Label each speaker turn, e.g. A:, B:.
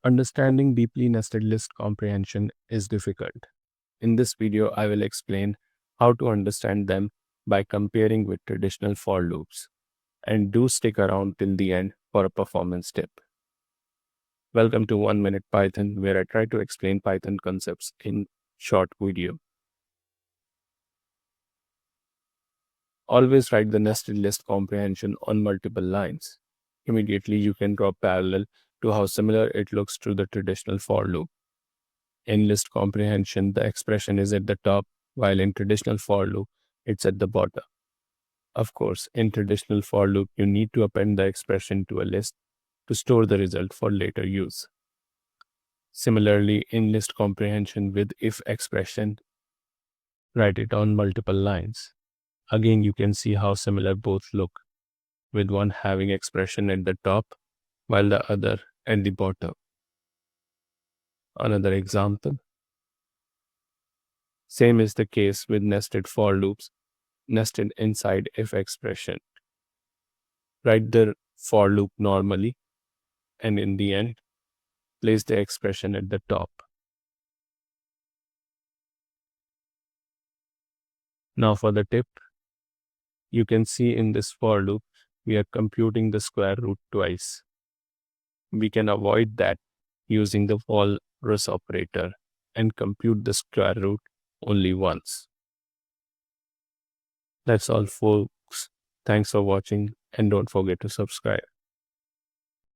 A: Understanding deeply nested list comprehension is difficult. In this video, I will explain how to understand them by comparing with traditional for loops. And do stick around till the end for a performance tip. Welcome to 1 Minute Python, where I try to explain Python concepts in short video. Always write the nested list comprehension on multiple lines. Immediately, you can draw parallel to how similar it looks to the traditional for loop. In list comprehension, the expression is at the top, while in traditional for loop, it's at the bottom. Of course, in traditional for loop, you need to append the expression to a list to store the result for later use. Similarly, in list comprehension with if expression, write it on multiple lines. Again, you can see how similar both look, with one having expression at the top, while the other at the bottom. Another example. Same is the case with nested for loops, nested inside if expression. Write the for loop normally, and in the end, place the expression at the top. Now for the tip. You can see in this for loop, we are computing the square root twice. We can avoid that using the walrus operator and compute the square root only once. That's all, folks. Thanks for watching, and don't forget to subscribe.